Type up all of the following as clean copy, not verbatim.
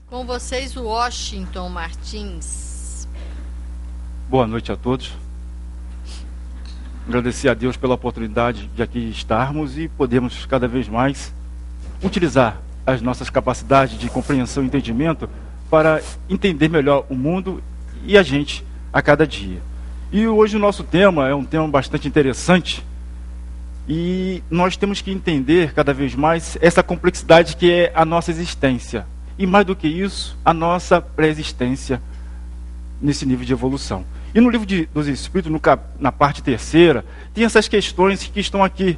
Com vocês, o Washington Martins. Boa noite a todos. Agradecer a Deus pela oportunidade de aqui estarmos e podermos cada vez mais utilizar as nossas capacidades de compreensão e entendimento para entender melhor o mundo e a gente a cada dia. E hoje o nosso tema é um tema bastante interessante e nós temos que entender cada vez mais essa complexidade que é a nossa existência. E mais do que isso, a nossa pré-existência nesse nível de evolução. E no livro dos Espíritos, na parte terceira, tem essas questões que estão aqui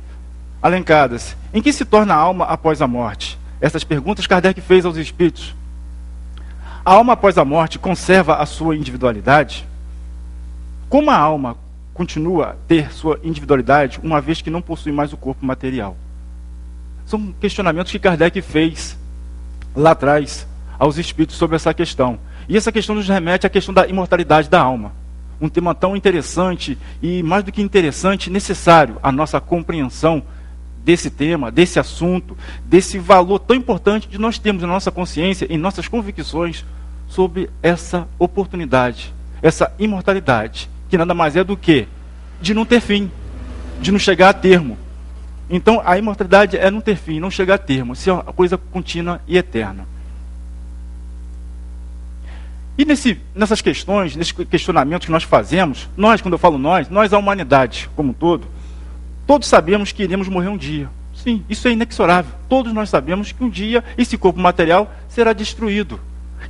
alencadas. Em que se torna a alma após a morte? Essas perguntas Kardec fez aos Espíritos. A alma após a morte conserva a sua individualidade? Como a alma continua a ter sua individualidade, uma vez que não possui mais o corpo material? São questionamentos que Kardec fez lá atrás aos Espíritos sobre essa questão. E essa questão nos remete à questão da imortalidade da alma. Um tema tão interessante e, mais do que interessante, necessário à nossa compreensão desse tema, desse assunto, desse valor tão importante de nós termos na nossa consciência, em nossas convicções sobre essa oportunidade, essa imortalidade, que nada mais é do que de não ter fim, de não chegar a termo. Então, a imortalidade é não ter fim, não chegar a termo, ser uma coisa contínua e eterna. E nessas questões, nesses questionamentos que nós fazemos, nós, quando eu falo nós, a humanidade como um todo, todos sabemos que iremos morrer um dia. Sim, isso é inexorável. Todos nós sabemos que um dia esse corpo material será destruído,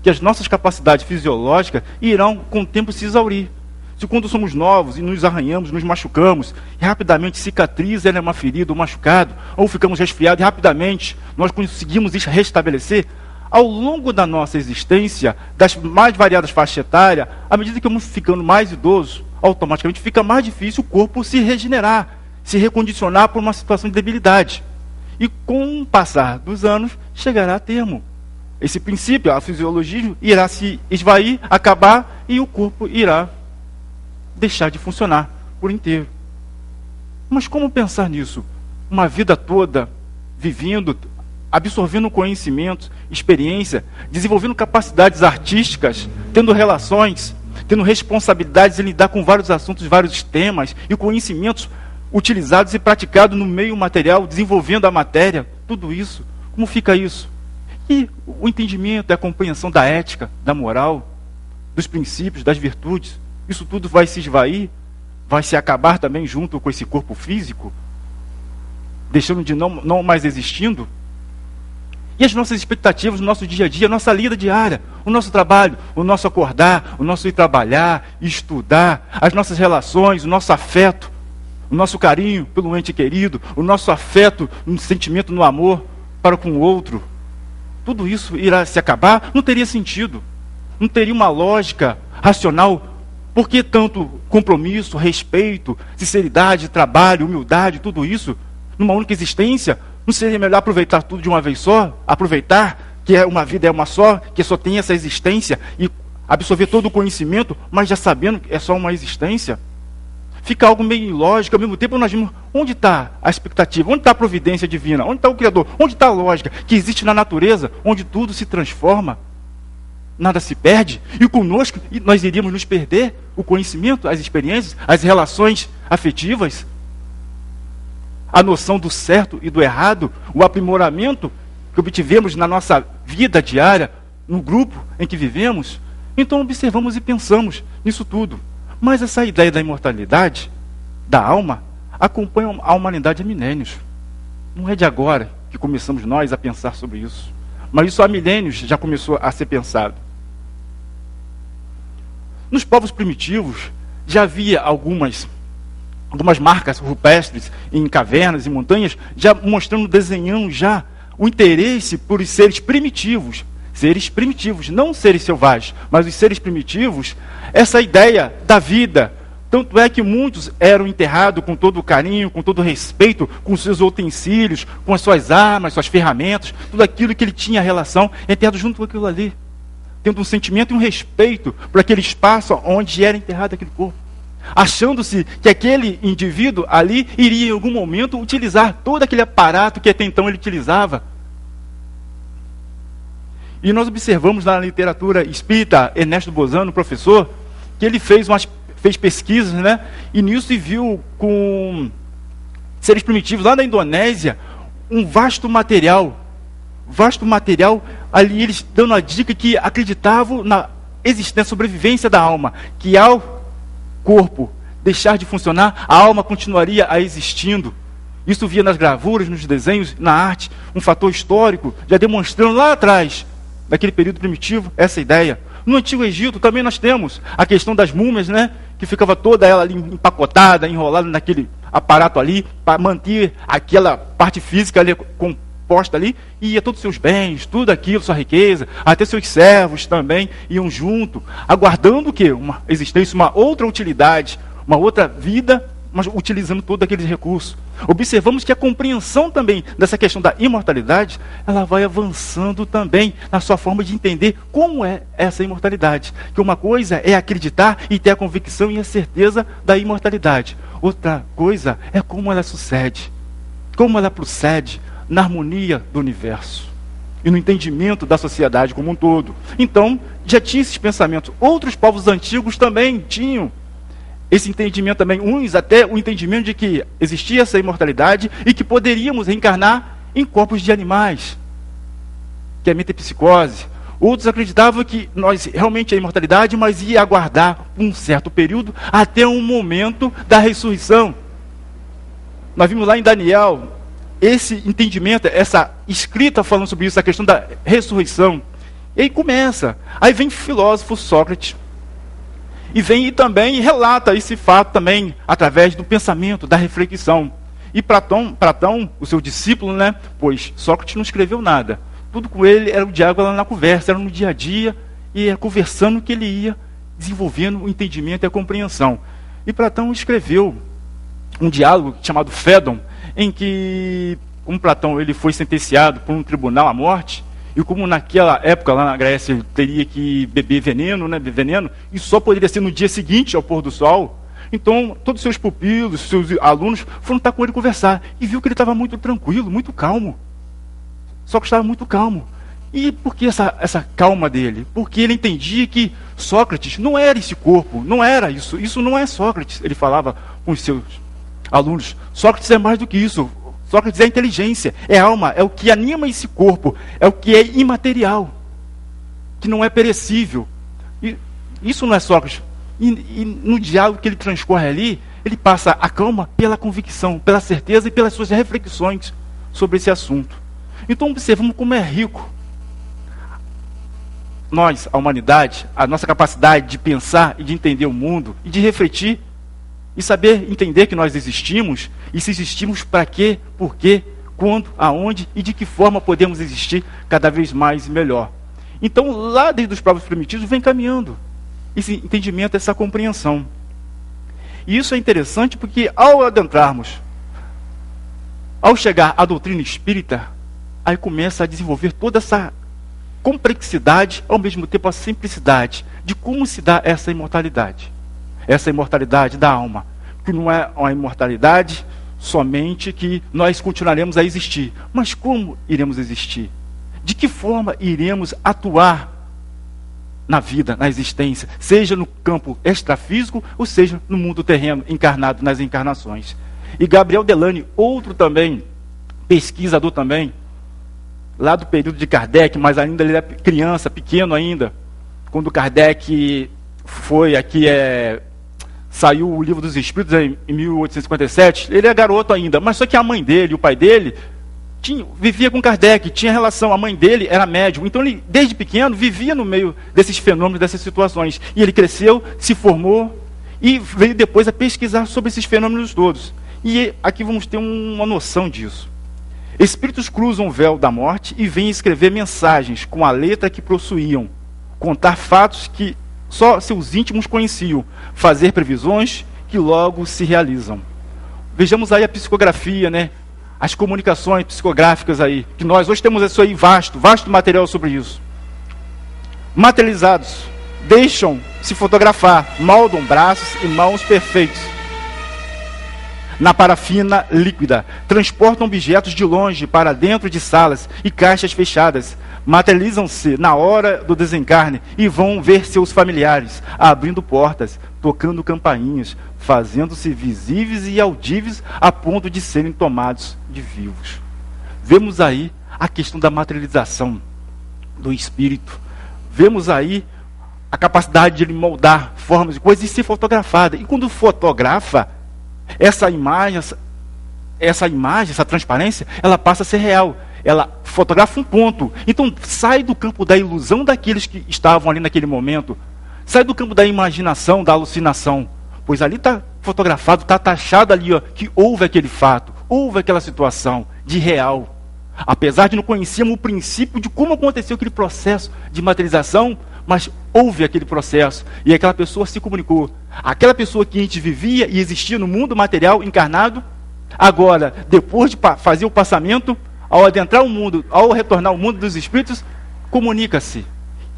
que as nossas capacidades fisiológicas irão, com o tempo, se exaurir. Se quando somos novos e nos arranhamos, nos machucamos, e rapidamente cicatriza uma ferida, um machucado, ou ficamos resfriados e rapidamente nós conseguimos restabelecer, ao longo da nossa existência, das mais variadas faixas etárias, à medida que vamos ficando mais idosos, automaticamente fica mais difícil o corpo se regenerar, se recondicionar por uma situação de debilidade. E com o passar dos anos, chegará a termo. Esse princípio, a fisiologia, irá se esvair, acabar, e o corpo irá deixar de funcionar por inteiro. Mas como pensar nisso? Uma vida toda vivendo, absorvendo conhecimentos, experiência, desenvolvendo capacidades artísticas, tendo relações, tendo responsabilidades em lidar com vários assuntos, vários temas e conhecimentos utilizados e praticados no meio material, desenvolvendo a matéria, tudo isso. Como fica isso? E o entendimento, a compreensão da ética, da moral, dos princípios, das virtudes, isso tudo vai se esvair, vai se acabar também junto com esse corpo físico, deixando de não mais existindo. E as nossas expectativas no nosso dia a dia, a nossa lida diária, o nosso trabalho, o nosso acordar, o nosso ir trabalhar, estudar, as nossas relações, o nosso afeto, o nosso carinho pelo ente querido, o nosso afeto, um sentimento no amor para com o outro. Tudo isso irá se acabar, não teria sentido, não teria uma lógica racional. Por que tanto compromisso, respeito, sinceridade, trabalho, humildade, tudo isso, numa única existência? Não seria melhor aproveitar tudo de uma vez só? Aproveitar que uma vida é uma só, que só tem essa existência, e absorver todo o conhecimento, mas já sabendo que é só uma existência? Fica algo meio ilógico. Ao mesmo tempo nós vimos onde está a expectativa, onde está a providência divina, onde está o Criador, onde está a lógica que existe na natureza, onde tudo se transforma. Nada se perde, e conosco nós iríamos nos perder o conhecimento, as experiências, as relações afetivas, a noção do certo e do errado, o aprimoramento que obtivemos na nossa vida diária, no grupo em que vivemos. Então observamos e pensamos nisso tudo. Mas essa ideia da imortalidade, da alma, acompanha a humanidade há milênios. Não é de agora que começamos nós a pensar sobre isso, mas isso há milênios já começou a ser pensado. Nos povos primitivos já havia algumas marcas rupestres em cavernas e montanhas, já mostrando, desenhando já o interesse por os seres primitivos, não seres selvagens, mas os seres primitivos, essa ideia da vida. Tanto é que muitos eram enterrados com todo o carinho, com todo o respeito, com seus utensílios, com as suas armas, suas ferramentas, tudo aquilo que ele tinha relação, enterrado junto com aquilo ali, tendo um sentimento e um respeito por aquele espaço onde era enterrado aquele corpo, achando-se que aquele indivíduo ali iria em algum momento utilizar todo aquele aparato que até então ele utilizava. E nós observamos na literatura espírita, Ernesto Bozano, professor, que ele fez pesquisas, né? E nisso se viu com seres primitivos lá na Indonésia, um vasto material ali, eles dando a dica que acreditavam na existência, sobrevivência da alma, que ao corpo deixar de funcionar, a alma continuaria a existindo. Isso via nas gravuras, nos desenhos, na arte, um fator histórico, já demonstrando lá atrás, naquele período primitivo, essa ideia. No Antigo Egito também nós temos a questão das múmias, né? Que ficava toda ela ali empacotada, enrolada naquele aparato ali, para manter aquela parte física ali composta ali, e ia todos os seus bens, tudo aquilo, sua riqueza, até seus servos também iam junto, aguardando o quê? Uma existência, uma outra utilidade, uma outra vida, mas utilizando todos aqueles recursos. Observamos que a compreensão também dessa questão da imortalidade, ela vai avançando também na sua forma de entender como é essa imortalidade. Que uma coisa é acreditar e ter a convicção e a certeza da imortalidade. Outra coisa é como ela sucede, como ela procede na harmonia do universo e no entendimento da sociedade como um todo. Então, já tinha esses pensamentos. Outros povos antigos também tinham esse entendimento também, uns até o entendimento de que existia essa imortalidade e que poderíamos reencarnar em corpos de animais, que é a metempsicose. Outros acreditavam que nós realmente é imortalidade, mas ia aguardar um certo período até um momento da ressurreição. Nós vimos lá em Daniel esse entendimento, essa escrita falando sobre isso, a questão da ressurreição. E aí começa. Aí vem o filósofo Sócrates, e vem e também relata esse fato também através do pensamento, da reflexão. E Platão, o seu discípulo, né? Pois Sócrates não escreveu nada. Tudo com ele era o diálogo lá na conversa, era no dia a dia, e era conversando que ele ia desenvolvendo o entendimento e a compreensão. E Platão escreveu um diálogo chamado Fédon, em que, como Platão ele foi sentenciado por um tribunal à morte, e como naquela época, lá na Grécia, ele teria que beber veneno, né, e só poderia ser no dia seguinte ao pôr do sol. Então, todos os seus pupilos, seus alunos, foram estar com ele conversar. E viu que ele estava muito tranquilo, muito calmo. Só que estava muito calmo. E por que essa calma dele? Porque ele entendia que Sócrates não era esse corpo, não era isso. Isso não é Sócrates, ele falava com os seus alunos. Sócrates é mais do que isso. Sócrates é a inteligência, é a alma, é o que anima esse corpo, é o que é imaterial, que não é perecível. E isso não é Sócrates. E no diálogo que ele transcorre ali, ele passa a calma pela convicção, pela certeza e pelas suas reflexões sobre esse assunto. Então observamos como é rico nós, a humanidade, a nossa capacidade de pensar e de entender o mundo e de refletir e saber entender que nós existimos, e se existimos para quê, por quê, quando, aonde e de que forma podemos existir cada vez mais e melhor. Então, lá desde os povos primitivos, vem caminhando esse entendimento, essa compreensão. E isso é interessante porque, ao adentrarmos, ao chegar à doutrina espírita, aí começa a desenvolver toda essa complexidade, ao mesmo tempo a simplicidade, de como se dá essa imortalidade. Essa imortalidade da alma, que não é uma imortalidade somente que nós continuaremos a existir. Mas como iremos existir? De que forma iremos atuar na vida, na existência, seja no campo extrafísico, ou seja no mundo terreno, encarnado nas encarnações. E Gabriel Delany, outro também, pesquisador também, lá do período de Kardec, mas ainda ele é criança, pequeno ainda, quando Kardec foi aqui, saiu o Livro dos Espíritos em 1857, ele é garoto ainda, mas só que a mãe dele, o pai dele, vivia com Kardec, tinha relação, a mãe dele era médium, então ele, desde pequeno, vivia no meio desses fenômenos, dessas situações, e ele cresceu, se formou, e veio depois a pesquisar sobre esses fenômenos todos. E aqui vamos ter uma noção disso. Espíritos cruzam o véu da morte e vêm escrever mensagens com a letra que possuíam, contar fatos que só seus íntimos conheciam, fazer previsões que logo se realizam. Vejamos aí a psicografia, né? As comunicações psicográficas aí, que nós hoje temos isso aí vasto material sobre isso. Materializados, deixam se fotografar, moldam braços e mãos perfeitos. Na parafina líquida, transportam objetos de longe para dentro de salas e caixas fechadas, materializam-se na hora do desencarne e vão ver seus familiares, abrindo portas, tocando campainhas, fazendo-se visíveis e audíveis a ponto de serem tomados de vivos. Vemos aí a questão da materialização do espírito. Vemos aí a capacidade de ele moldar formas e coisas e ser fotografada. E quando fotografa, essa imagem, essa transparência, ela passa a ser real. Ela fotografa um ponto. Então sai do campo da ilusão daqueles que estavam ali naquele momento. Sai do campo da imaginação, da alucinação. Pois ali está fotografado, está taxado ali, ó, que houve aquele fato, houve aquela situação de real. Apesar de não conhecermos o princípio de como aconteceu aquele processo de materialização, mas houve aquele processo e aquela pessoa se comunicou. Aquela pessoa que a gente vivia e existia no mundo material encarnado, agora, depois de fazer o passamento, ao adentrar o mundo, ao retornar ao mundo dos espíritos, comunica-se.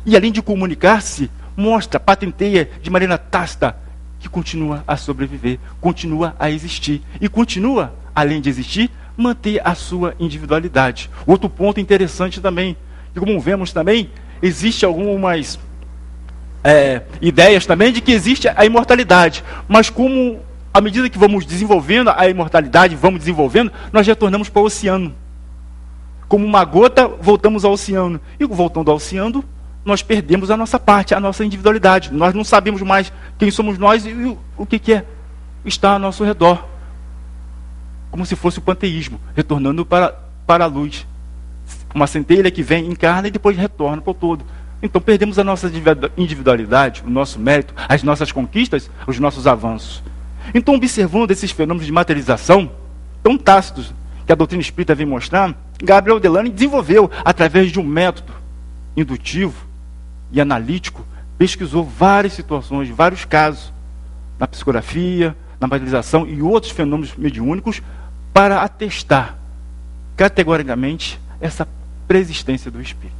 E além de comunicar-se, mostra, patenteia de maneira tácita que continua a sobreviver, continua a existir e continua, além de existir, manter a sua individualidade. Outro ponto interessante também, que como vemos também, existe algumas ideias também de que existe a imortalidade, mas como à medida que vamos desenvolvendo a imortalidade, vamos desenvolvendo, nós retornamos para o oceano. Como uma gota, voltamos ao oceano. E voltando ao oceano, nós perdemos a nossa parte, a nossa individualidade. Nós não sabemos mais quem somos nós e o que está ao nosso redor. Como se fosse o panteísmo, retornando para a luz. Uma centelha que vem, encarna e depois retorna para o todo. Então perdemos a nossa individualidade, o nosso mérito, as nossas conquistas, os nossos avanços. Então, observando esses fenômenos de materialização, tão tácitos, que a doutrina espírita vem mostrar, Gabriel Delany desenvolveu, através de um método indutivo e analítico, pesquisou várias situações, vários casos, na psicografia, na materialização e outros fenômenos mediúnicos, para atestar categoricamente essa preexistência do espírito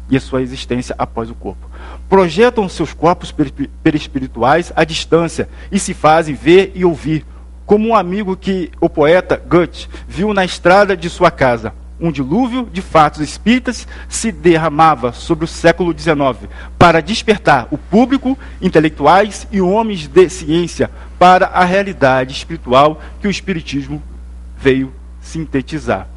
e a sua existência após o corpo. Projetam seus corpos perispirituais à distância e se fazem ver e ouvir, como um amigo que o poeta Goethe viu na estrada de sua casa. Um dilúvio de fatos espíritas se derramava sobre o século XIX para despertar o público, intelectuais e homens de ciência para a realidade espiritual que o espiritismo veio sintetizar.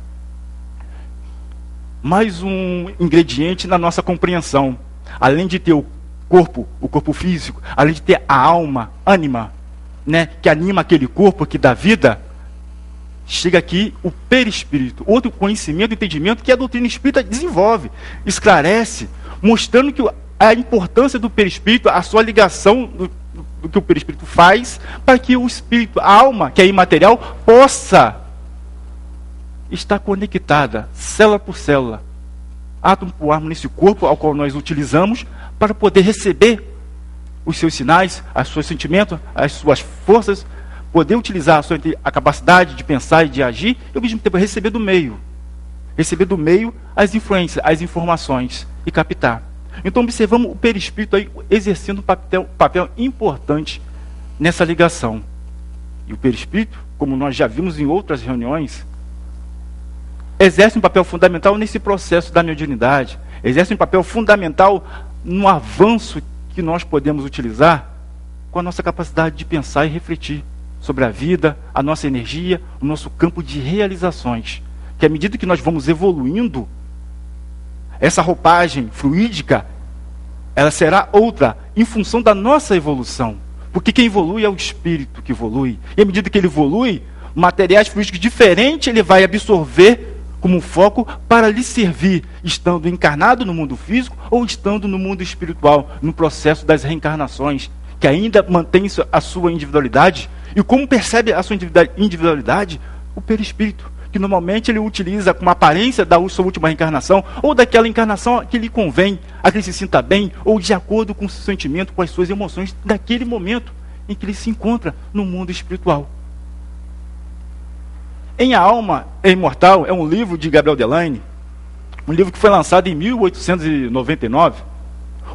Mais um ingrediente na nossa compreensão. Além de ter o corpo físico, além de ter a alma, ânima, né, que anima aquele corpo que dá vida, chega aqui o perispírito, outro conhecimento, entendimento que a doutrina espírita desenvolve, esclarece, mostrando que a importância do perispírito, a sua ligação do que o perispírito faz, para que o espírito, a alma, que é imaterial, possa estar conectada, célula por célula, átomo por átomo, nesse corpo ao qual nós utilizamos, para poder receber os seus sinais, os seus sentimentos, as suas forças, poder utilizar a capacidade de pensar e de agir, e ao mesmo tempo receber do meio as influências, as informações, e captar. Então observamos o perispírito aí exercendo um papel importante nessa ligação. E o perispírito, como nós já vimos em outras reuniões, exerce um papel fundamental nesse processo da mediunidade, exerce um papel fundamental no avanço que nós podemos utilizar com a nossa capacidade de pensar e refletir sobre a vida, a nossa energia, o nosso campo de realizações. Que à medida que nós vamos evoluindo, essa roupagem fluídica, ela será outra, em função da nossa evolução. Porque quem evolui é o espírito que evolui. E à medida que ele evolui, materiais fluídicos diferentes ele vai absorver como um foco para lhe servir, estando encarnado no mundo físico ou estando no mundo espiritual, no processo das reencarnações, que ainda mantém a sua individualidade. E como percebe a sua individualidade? O perispírito, que normalmente ele utiliza com a aparência da sua última reencarnação, ou daquela encarnação que lhe convém, a que ele se sinta bem, ou de acordo com o seu sentimento, com as suas emoções, daquele momento em que ele se encontra no mundo espiritual. Em A Alma é Imortal é um livro de Gabriel Delany, um livro que foi lançado em 1899.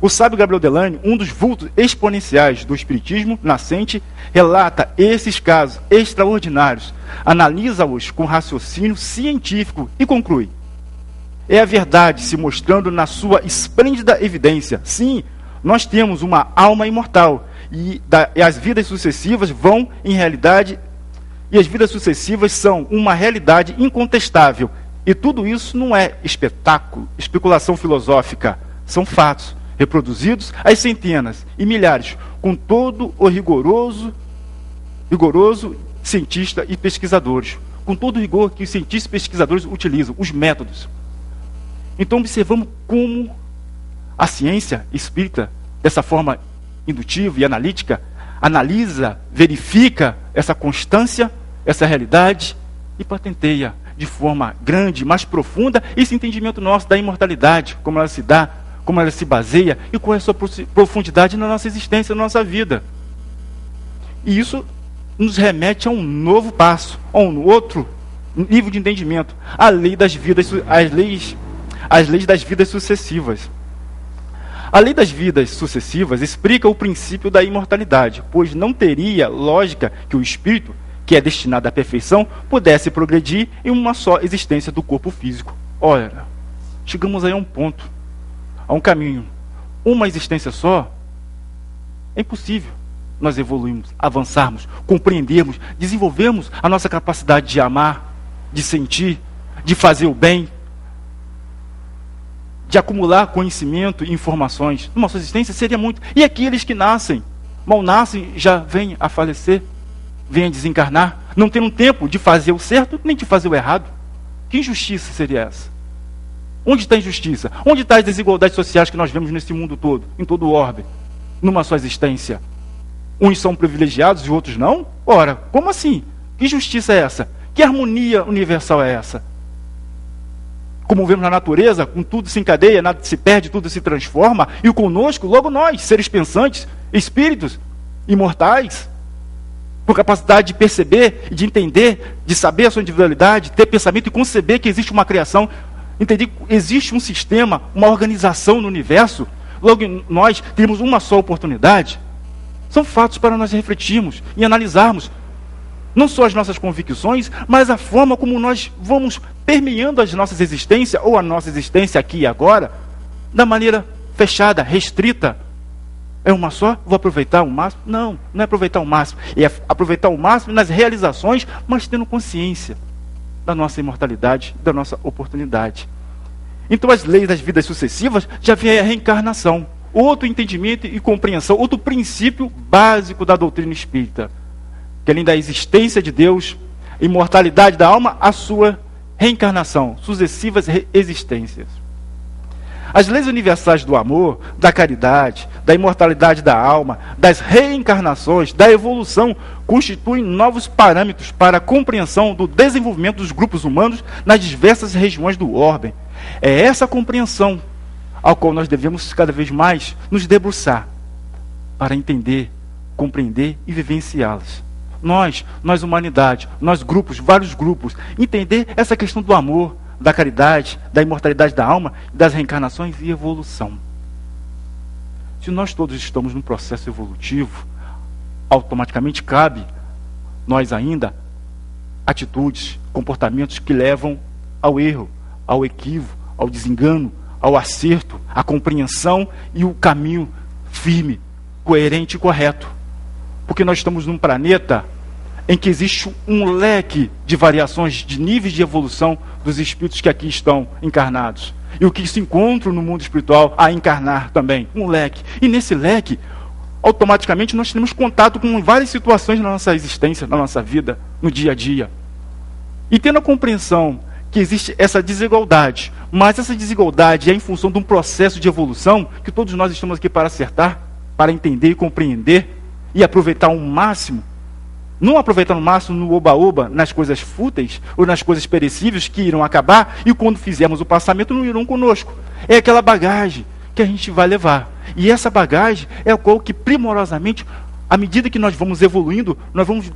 O sábio Gabriel Delany, um dos vultos exponenciais do espiritismo nascente, relata esses casos extraordinários, analisa-os com raciocínio científico e conclui: É a verdade se mostrando na sua esplêndida evidência. Sim, nós temos uma alma imortal e as vidas sucessivas vão, em realidade, e as vidas sucessivas são uma realidade incontestável. E tudo isso não é espetáculo, especulação filosófica. São fatos reproduzidos às centenas e milhares, com todo o rigoroso cientista e pesquisadores, com todo o rigor que os cientistas e pesquisadores utilizam, os métodos. Então observamos como a ciência espírita, dessa forma indutiva e analítica, analisa, verifica essa constância, essa realidade e patenteia de forma grande, mais profunda, esse entendimento nosso da imortalidade, como ela se dá, como ela se baseia e qual é a sua profundidade na nossa existência, na nossa vida. E isso nos remete a um novo passo, a um outro nível de entendimento, a lei das vidas, as leis das vidas sucessivas. A lei das vidas sucessivas explica o princípio da imortalidade, pois não teria lógica que o espírito, que é destinado à perfeição, pudesse progredir em uma só existência do corpo físico. Olha, chegamos aí a um ponto, a um caminho. Uma existência só é impossível nós evoluirmos, avançarmos, compreendermos, desenvolvermos a nossa capacidade de amar, de sentir, de fazer o bem, de acumular conhecimento e informações. Numa sua existência seria muito. E aqueles que nascem, mal nascem, já vêm a falecer, vêm a desencarnar, não tendo tempo de fazer o certo nem de fazer o errado. Que injustiça seria essa? Onde está a injustiça? Onde estão as desigualdades sociais que nós vemos nesse mundo todo, em todo o orbe, numa só existência? Uns são privilegiados e outros não? Ora, como assim? Que justiça é essa? Que harmonia universal é essa? Como vemos na natureza, com tudo se encadeia, nada se perde, tudo se transforma, e conosco, logo nós, seres pensantes, espíritos imortais, com capacidade de perceber, de entender, de saber a sua individualidade, ter pensamento e conceber que existe uma criação, entender que existe um sistema, uma organização no universo, logo nós temos uma só oportunidade. São fatos para nós refletirmos e analisarmos não só as nossas convicções, mas a forma como nós vamos permeando as nossas existências, ou a nossa existência aqui e agora, da maneira fechada, restrita. É uma só? Vou aproveitar o máximo? Não, não é aproveitar o máximo. É aproveitar o máximo nas realizações, mas tendo consciência da nossa imortalidade, da nossa oportunidade. Então as leis das vidas sucessivas já vem a reencarnação. Outro entendimento e compreensão, outro princípio básico da doutrina espírita. Que além da existência de Deus, imortalidade da alma, a sua reencarnação, sucessivas existências. As leis universais do amor, da caridade, da imortalidade da alma, das reencarnações, da evolução, constituem novos parâmetros para a compreensão do desenvolvimento dos grupos humanos nas diversas regiões do orbe. É essa compreensão ao qual nós devemos cada vez mais nos debruçar para entender, compreender e vivenciá-las. Nós humanidade, nós grupos, vários grupos, entender essa questão do amor, da caridade, da imortalidade da alma, das reencarnações e evolução. Se nós todos estamos num processo evolutivo, automaticamente cabe nós ainda atitudes, comportamentos que levam ao erro, ao equívoco, ao desengano, ao acerto, à compreensão e o caminho firme, coerente e correto. Porque nós estamos num planeta em que existe um leque de variações, de níveis de evolução dos espíritos que aqui estão encarnados. E o que se encontra no mundo espiritual a encarnar também, um leque. E nesse leque, automaticamente nós temos contato com várias situações na nossa existência, na nossa vida, no dia a dia. E tendo a compreensão que existe essa desigualdade, mas essa desigualdade é em função de um processo de evolução que todos nós estamos aqui para acertar, para entender e compreender e aproveitar ao máximo. Não aproveitar no máximo no oba-oba, nas coisas fúteis ou nas coisas perecíveis que irão acabar e quando fizermos o passamento não irão conosco. É aquela bagagem que a gente vai levar. E essa bagagem é a qual que primorosamente, à medida que nós vamos evoluindo, nós vamos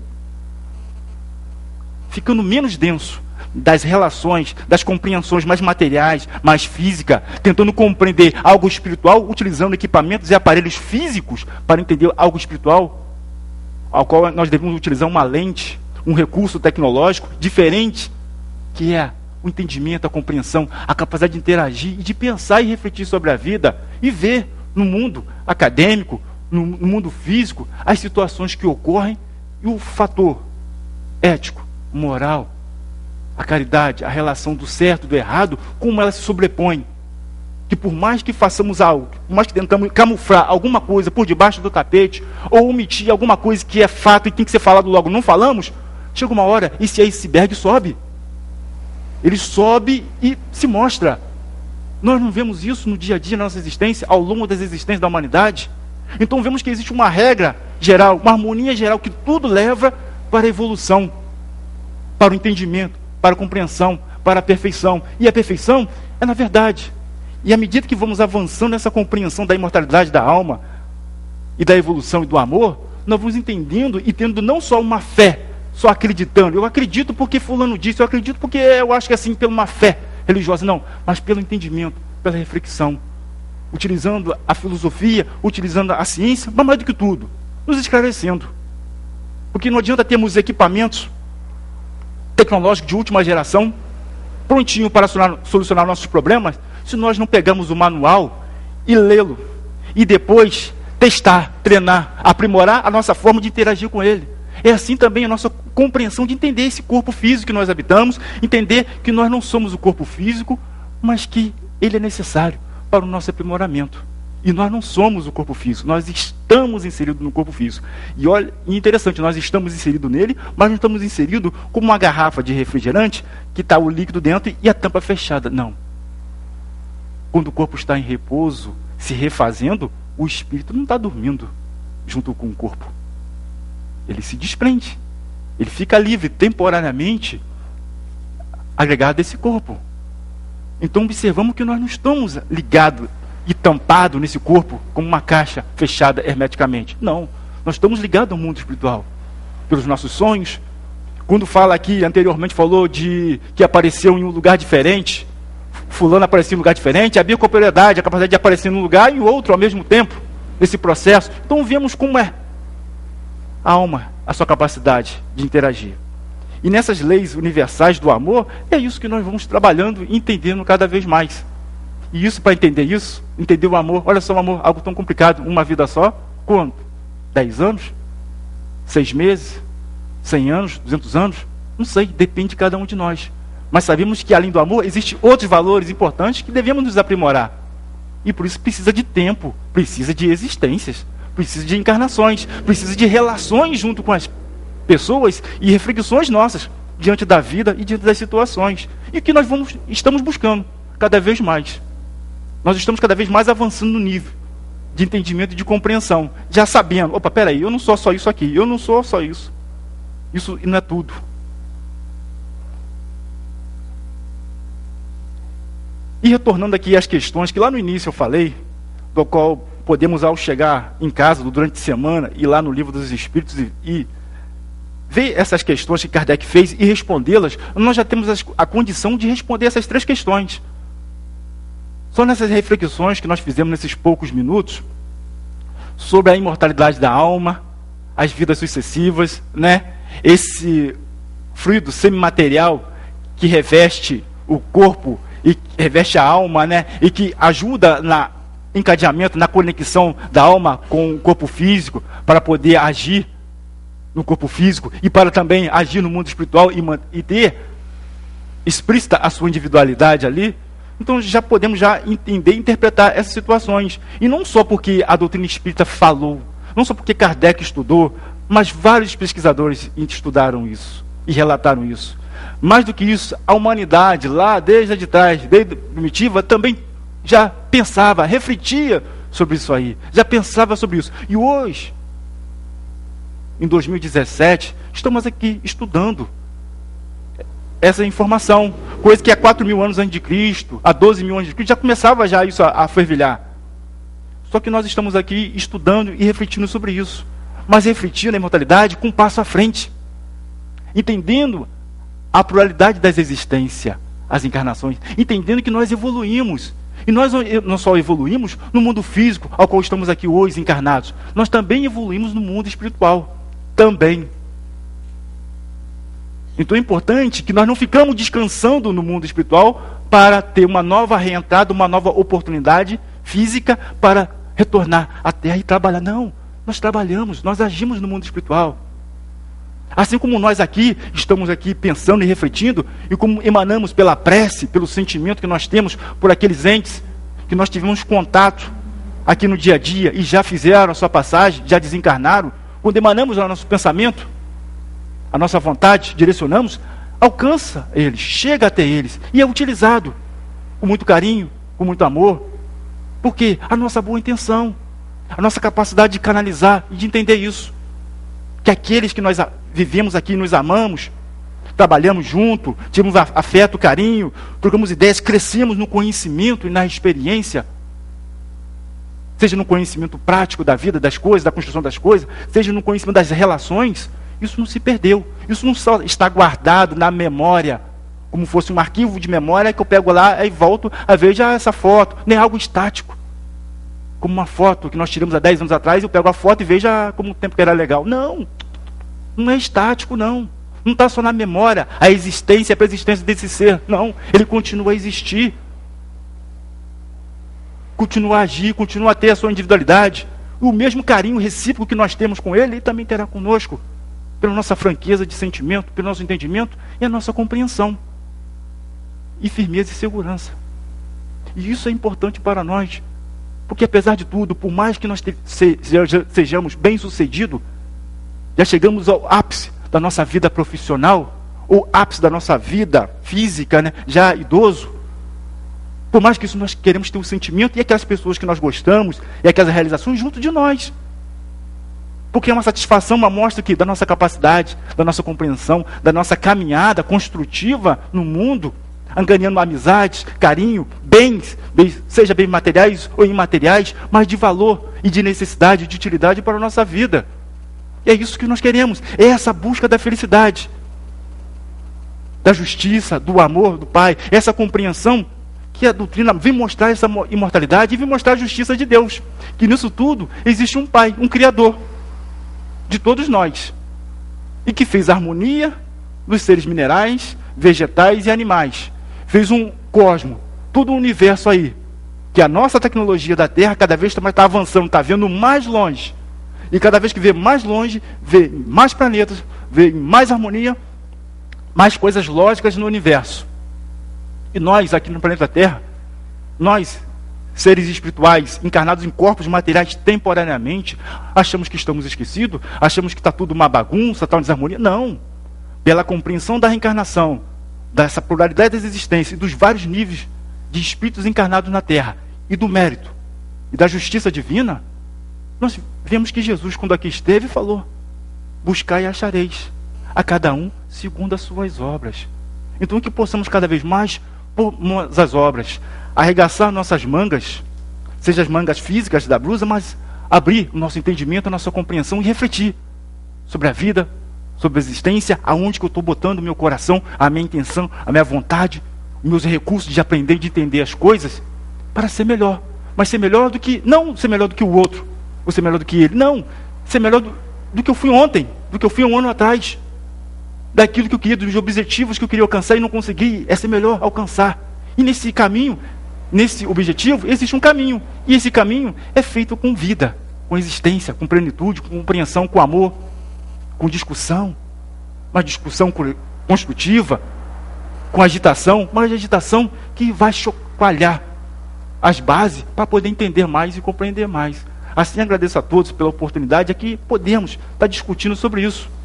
ficando menos denso das relações, das compreensões mais materiais, mais física, tentando compreender algo espiritual, utilizando equipamentos e aparelhos físicos para entender algo espiritual, ao qual nós devemos utilizar uma lente, um recurso tecnológico diferente, que é o entendimento, a compreensão, a capacidade de interagir e de pensar e refletir sobre a vida e ver no mundo acadêmico, no mundo físico, as situações que ocorrem e o fator ético, moral, a caridade, a relação do certo e do errado, como ela se sobrepõe. Que por mais que façamos algo, por mais que tentamos camuflar alguma coisa por debaixo do tapete, ou omitir alguma coisa que é fato e tem que ser falado logo, não falamos, chega uma hora e esse iceberg sobe. Ele sobe e se mostra. Nós não vemos isso no dia a dia, na nossa existência, ao longo das existências da humanidade. Então vemos que existe uma regra geral, uma harmonia geral, que tudo leva para a evolução, para o entendimento, para a compreensão, para a perfeição. E a perfeição é na verdade. E à medida que vamos avançando nessa compreensão da imortalidade da alma, e da evolução e do amor, nós vamos entendendo e tendo não só uma fé, só acreditando. Eu acredito porque fulano disse, eu acredito porque eu acho que é assim, pela uma fé religiosa. Não, mas pelo entendimento, pela reflexão. Utilizando a filosofia, utilizando a ciência, mas mais do que tudo, nos esclarecendo. Porque não adianta termos equipamentos tecnológicos de última geração, prontinho para solucionar nossos problemas, se nós não pegamos o manual e lê-lo, e depois testar, treinar, aprimorar a nossa forma de interagir com ele. É assim também a nossa compreensão de entender esse corpo físico que nós habitamos, entender que nós não somos o corpo físico, mas que ele é necessário para o nosso aprimoramento. E nós não somos o corpo físico, nós estamos inseridos no corpo físico. E olha, interessante, nós estamos inseridos nele, mas não estamos inseridos como uma garrafa de refrigerante que está o líquido dentro e a tampa fechada. Não. Quando o corpo está em repouso, se refazendo, o espírito não está dormindo junto com o corpo. Ele se desprende. Ele fica livre, temporariamente, agregado a esse corpo. Então observamos que nós não estamos ligados e tampados nesse corpo como uma caixa fechada hermeticamente. Não. Nós estamos ligados ao mundo espiritual. Pelos nossos sonhos. Quando fala aqui, anteriormente falou de que apareceu em um lugar diferente. Fulano aparecia em um lugar diferente, havia corporeidade, a capacidade de aparecer num lugar e em outro ao mesmo tempo, nesse processo. Então vemos como é a alma, a sua capacidade de interagir. E nessas leis universais do amor, é isso que nós vamos trabalhando e entendendo cada vez mais. E isso, para entender isso, entender o amor, olha só o amor, algo tão complicado, uma vida só, quanto? 10 anos? 6 meses? 100 anos? 200 anos? Não sei, depende de cada um de nós. Mas sabemos que além do amor, existem outros valores importantes que devemos nos aprimorar. E por isso precisa de tempo, precisa de existências, precisa de encarnações, precisa de relações junto com as pessoas e reflexões nossas diante da vida e diante das situações. E o que nós estamos buscando cada vez mais. Nós estamos cada vez mais avançando no nível de entendimento e de compreensão, já sabendo, opa, peraí, eu não sou só isso aqui, eu não sou só isso. Isso não é tudo. E retornando aqui às questões que lá no início eu falei, do qual podemos, ao chegar em casa durante a semana, ir lá no Livro dos Espíritos e ver essas questões que Kardec fez e respondê-las, nós já temos a condição de responder essas 3 questões. Só nessas reflexões que nós fizemos nesses poucos minutos, sobre a imortalidade da alma, as vidas sucessivas, né? Esse fluido semimaterial que reveste o corpo e reveste a alma, né? E que ajuda no encadeamento, na conexão da alma com o corpo físico, para poder agir no corpo físico e para também agir no mundo espiritual e ter explícita a sua individualidade ali. Então já podemos já entender e interpretar essas situações. E não só porque a doutrina espírita falou, não só porque Kardec estudou, mas vários pesquisadores estudaram isso e relataram isso. Mais do que isso, a humanidade lá desde trás, desde a primitiva, também já pensava, refletia sobre isso aí, já pensava sobre isso. E hoje, em 2017, estamos aqui estudando essa informação, coisa que há 4.000 anos antes de Cristo, há 12.000 anos de Cristo, já começava já isso a fervilhar. Só que nós estamos aqui estudando e refletindo sobre isso, mas refletindo a imortalidade com um passo à frente, entendendo a pluralidade das existências, as encarnações, entendendo que nós evoluímos. E nós não só evoluímos no mundo físico, ao qual estamos aqui hoje encarnados, nós também evoluímos no mundo espiritual. Também. Então é importante que nós não ficamos descansando no mundo espiritual para ter uma nova reentrada, uma nova oportunidade física para retornar à Terra e trabalhar. Não, nós trabalhamos, nós agimos no mundo espiritual. Assim como nós aqui, estamos aqui pensando e refletindo, e como emanamos pela prece, pelo sentimento que nós temos por aqueles entes que nós tivemos contato aqui no dia a dia e já fizeram a sua passagem, já desencarnaram, quando emanamos o nosso pensamento, a nossa vontade, direcionamos, alcança eles, chega até eles e é utilizado com muito carinho, com muito amor, porque a nossa boa intenção, a nossa capacidade de canalizar e de entender isso, que aqueles que nós vivemos aqui, nos amamos, trabalhamos junto, tivemos afeto, carinho, trocamos ideias, crescemos no conhecimento e na experiência, seja no conhecimento prático da vida, das coisas, da construção das coisas, seja no conhecimento das relações. Isso não se perdeu, isso não só está guardado na memória, como fosse um arquivo de memória que eu pego lá e volto a ver essa foto, nem algo estático, como uma foto que nós tiramos há 10 anos atrás, eu pego a foto e vejo como o tempo que era legal. Não, não é estático, não está só na memória a existência, a persistência desse ser, não, ele continua a existir, continua a agir, continua a ter a sua individualidade, o mesmo carinho recíproco que nós temos com ele, ele também terá conosco, pela nossa franqueza de sentimento, pelo nosso entendimento e a nossa compreensão, e firmeza e segurança. E isso é importante para nós, porque apesar de tudo, por mais que nós sejamos bem-sucedidos, já chegamos ao ápice da nossa vida profissional, ou ápice da nossa vida física, né, já idoso, por mais que isso nós queremos ter o sentimento e aquelas pessoas que nós gostamos, e aquelas realizações junto de nós. Porque é uma satisfação, uma mostra da nossa capacidade, da nossa compreensão, da nossa caminhada construtiva no mundo, angariando amizades, carinho, bens, seja bem materiais ou imateriais, mas de valor e de necessidade, de utilidade para a nossa vida. E é isso que nós queremos, é essa busca da felicidade, da justiça, do amor do Pai, essa compreensão que a doutrina vem mostrar essa imortalidade e vem mostrar a justiça de Deus, que nisso tudo existe um Pai, um Criador de todos nós, e que fez a harmonia dos seres minerais, vegetais e animais, fez um cosmo, todo o universo aí, que a nossa tecnologia da Terra cada vez mais está avançando, está vendo mais longe, e cada vez que vê mais longe, vê mais planetas, vê mais harmonia, mais coisas lógicas no universo. E nós aqui no planeta Terra, nós seres espirituais, encarnados em corpos materiais temporariamente, achamos que estamos esquecidos, achamos que está tudo uma bagunça, está uma desarmonia. Não. Pela compreensão da reencarnação, dessa pluralidade das existências e dos vários níveis de espíritos encarnados na Terra, e do mérito, e da justiça divina, nós vemos que Jesus, quando aqui esteve, falou: buscai e achareis, a cada um segundo as suas obras. Então que possamos cada vez mais pôr as obras, arregaçar nossas mangas, seja as mangas físicas da blusa, mas abrir o nosso entendimento, a nossa compreensão e refletir sobre a vida, sobre a existência, aonde que eu estou botando o meu coração, a minha intenção, a minha vontade, os meus recursos de aprender e de entender as coisas, para ser melhor. Mas ser melhor do que, não ser melhor do que o outro, ou ser melhor do que ele, não, ser melhor do que eu fui ontem, do que eu fui um ano atrás, daquilo que eu queria, dos objetivos que eu queria alcançar e não consegui, é ser melhor alcançar. E nesse caminho, nesse objetivo, existe um caminho. E esse caminho é feito com vida, com existência, com plenitude, com compreensão, com amor, com discussão. Uma discussão construtiva, com agitação, mas agitação que vai chacoalhar as bases para poder entender mais e compreender mais. Assim, agradeço a todos pela oportunidade aqui podemos estar discutindo sobre isso.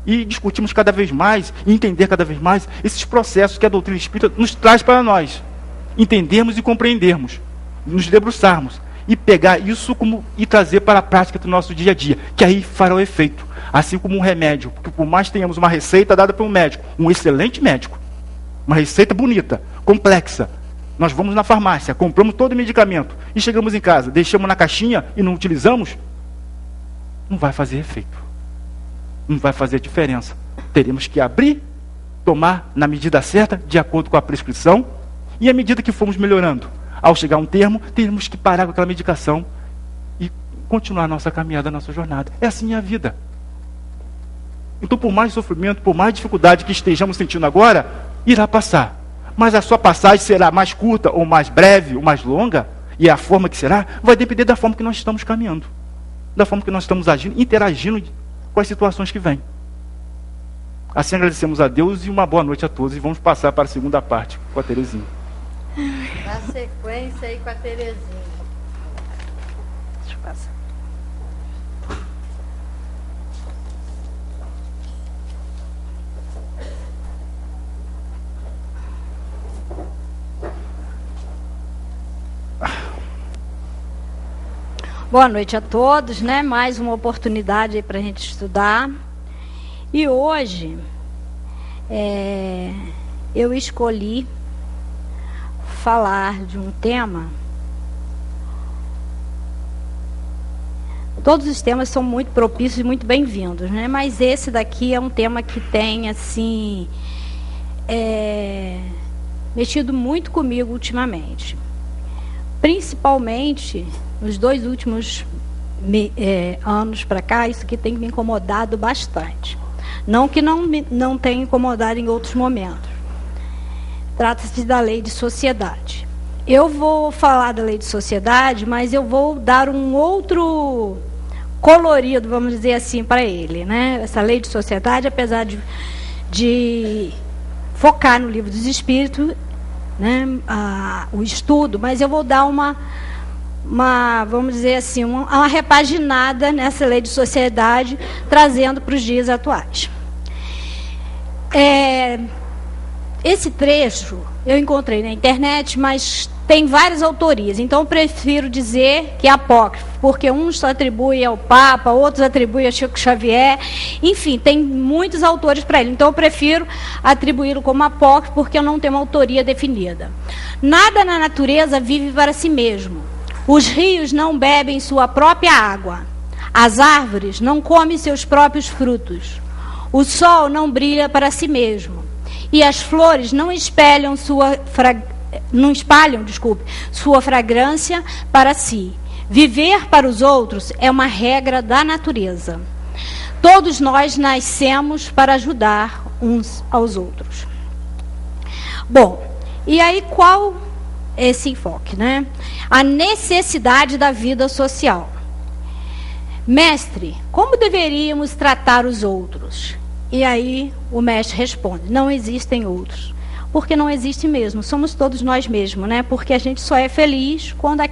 E discutimos cada vez mais, e entender cada vez mais esses processos que a doutrina espírita nos traz para nós. Entendermos e compreendermos, nos debruçarmos, e pegar isso e trazer para a prática do nosso dia a dia, que aí fará o efeito. Assim como um remédio, porque por mais tenhamos uma receita dada por um médico, um excelente médico, uma receita bonita, complexa, nós vamos na farmácia, compramos todo o medicamento, e chegamos em casa, deixamos na caixinha e não utilizamos, não vai fazer efeito. Não vai fazer diferença. Teremos que abrir, tomar na medida certa, de acordo com a prescrição, e à medida que formos melhorando, ao chegar a um termo, teremos que parar com aquela medicação e continuar a nossa caminhada, a nossa jornada. É assim a vida. Então, por mais sofrimento, por mais dificuldade que estejamos sentindo agora, irá passar. Mas a sua passagem será mais curta, ou mais breve, ou mais longa, e a forma que será, vai depender da forma que nós estamos caminhando, da forma que nós estamos agindo, interagindo com as situações que vêm. Assim agradecemos a Deus e uma boa noite a todos. E vamos passar para a segunda parte com a Terezinha. Dá sequência aí com a Terezinha. Deixa eu passar. Boa noite a todos, né? Mais uma oportunidade aí para a gente estudar. E hoje eu escolhi falar de um tema. Todos os temas são muito propícios e muito bem-vindos, né? Mas esse daqui é um tema que tem assim mexido muito comigo ultimamente, principalmente nos 2 últimos anos para cá. Isso aqui tem me incomodado bastante. Não que não tenha incomodado em outros momentos. Trata-se da lei de sociedade. Eu vou falar da lei de sociedade, mas eu vou dar um outro colorido, vamos dizer assim, para ele, né? Essa lei de sociedade, apesar de focar no Livro dos Espíritos, né, o estudo, mas eu vou dar uma vamos dizer assim, uma repaginada nessa lei de sociedade, trazendo para os dias atuais. Esse trecho eu encontrei na internet, mas tem várias autorias, então eu prefiro dizer que é apócrifo, porque uns atribuem ao Papa, outros atribuem a Chico Xavier, enfim, tem muitos autores para ele, então eu prefiro atribuí-lo como apócrifo, porque eu não tenho uma autoria definida. Nada na natureza vive para si mesmo. Os rios não bebem sua própria água. As árvores não comem seus próprios frutos. O sol não brilha para si mesmo. E as flores não espalham sua fragrância para si. Viver para os outros é uma regra da natureza. Todos nós nascemos para ajudar uns aos outros. Bom, e aí qual esse enfoque, né? A necessidade da vida social. Mestre, como deveríamos tratar os outros? E aí o mestre responde: não existem outros. Porque não existe mesmo, somos todos nós mesmos, né? Porque a gente só é feliz quando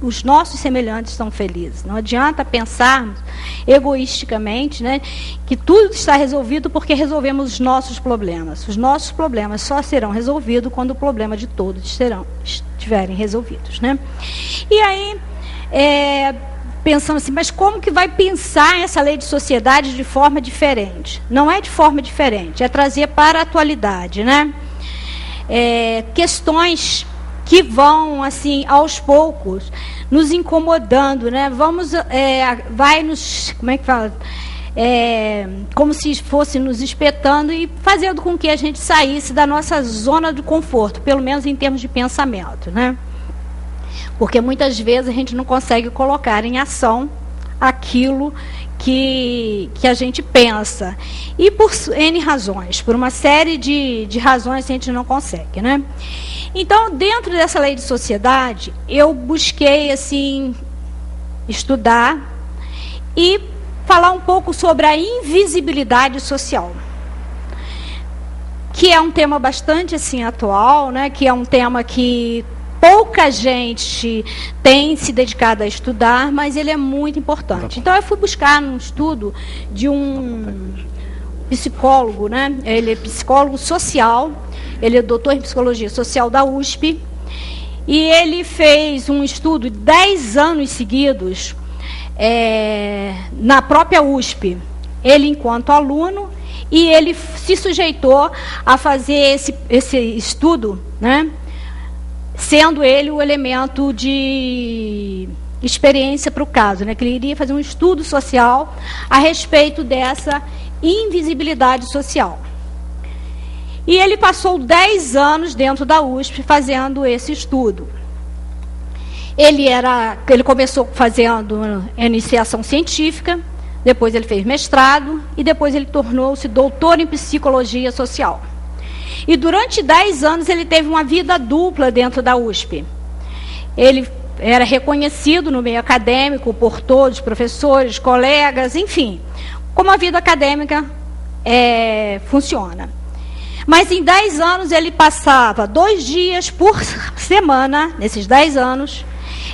os nossos semelhantes são felizes. Não adianta pensarmos egoisticamente, né, que tudo está resolvido porque resolvemos os nossos problemas. Os nossos problemas só serão resolvidos quando o problema de todos estiverem resolvidos, né? E aí, pensamos assim, mas como que vai pensar essa lei de sociedade de forma diferente? Não é de forma diferente, é trazer para a atualidade, né? Questões que vão, assim, aos poucos, nos incomodando, né? Vai nos, como é que fala? Como se fosse nos espetando e fazendo com que a gente saísse da nossa zona de conforto, pelo menos em termos de pensamento, né? Porque muitas vezes a gente não consegue colocar em ação aquilo que a gente pensa. E por N razões, por uma série de razões a gente não consegue, né? Então, dentro dessa lei de sociedade, eu busquei, assim, estudar e falar um pouco sobre a invisibilidade social, que é um tema bastante, assim, atual, né? Que é um tema que pouca gente tem se dedicado a estudar, mas ele é muito importante. Então, eu fui buscar um estudo de um psicólogo, né? Ele é psicólogo social, ele é doutor em psicologia social da USP, e ele fez um estudo de 10 anos seguidos na própria USP, ele enquanto aluno, e ele se sujeitou a fazer esse estudo, né? Sendo ele o elemento de experiência para o caso, né? Que ele iria fazer um estudo social a respeito dessa invisibilidade social. E ele passou 10 anos dentro da USP fazendo esse estudo. Ele começou fazendo iniciação científica, depois ele fez mestrado e depois ele tornou-se doutor em psicologia social. E durante 10 anos ele teve uma vida dupla dentro da USP. Ele era reconhecido no meio acadêmico por todos, professores, colegas, enfim, como a vida acadêmica funciona. Mas em 10 anos ele passava 2 dias por semana, nesses 10 anos,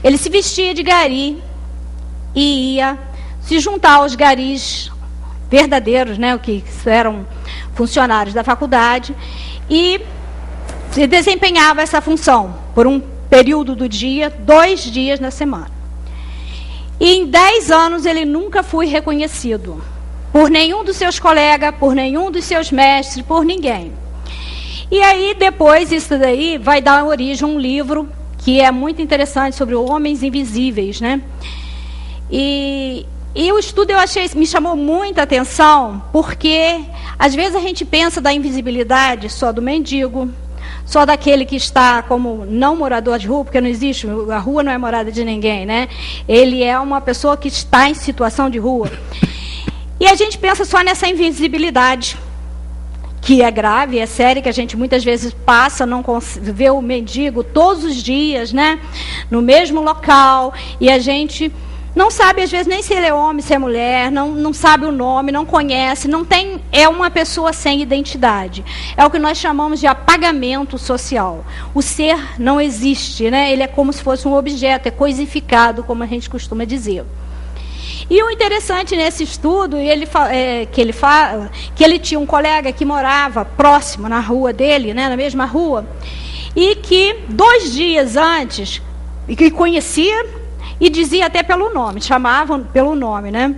ele se vestia de gari e ia se juntar aos garis verdadeiros, né, que eram funcionários da faculdade, e se desempenhava essa função por um período do dia, 2 dias na semana. E em 10 anos ele nunca foi reconhecido por nenhum dos seus colegas, por nenhum dos seus mestres, por ninguém. E aí depois isso daí vai dar origem a um livro que é muito interessante sobre homens invisíveis, né? E o estudo me chamou muita atenção, porque às vezes a gente pensa da invisibilidade só do mendigo, só daquele que está como não morador de rua, porque não existe, a rua não é morada de ninguém, né? Ele é uma pessoa que está em situação de rua. E a gente pensa só nessa invisibilidade, que é grave, é séria, que a gente muitas vezes passa, não vê o mendigo todos os dias, né? No mesmo local, e a gente não sabe, às vezes, nem se ele é homem, se é mulher, não sabe o nome, não conhece, não tem, é uma pessoa sem identidade. É o que nós chamamos de apagamento social. O ser não existe, né? Ele é como se fosse um objeto, é coisificado, como a gente costuma dizer. E o interessante nesse estudo, que ele tinha um colega que morava próximo na rua dele, né, na mesma rua, e que 2 dias antes, e que conhecia e dizia até pelo nome, chamavam pelo nome, né?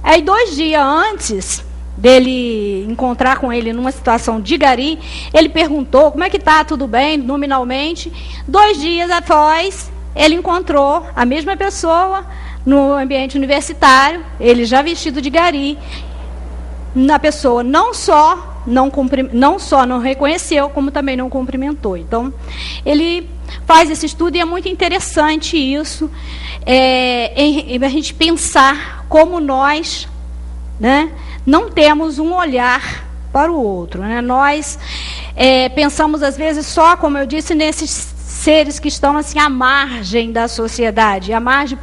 Aí 2 dias antes dele encontrar com ele numa situação de gari, ele perguntou como é que está, tudo bem, nominalmente. 2 dias após, ele encontrou a mesma pessoa no ambiente universitário, ele já vestido de gari. A pessoa não só não reconheceu, como também não cumprimentou. Então, ele faz esse estudo e é muito interessante isso, a gente pensar como nós, né, não temos um olhar para o outro, né? Nós pensamos, às vezes, só, como eu disse, nesses seres que estão assim à margem da sociedade, à margem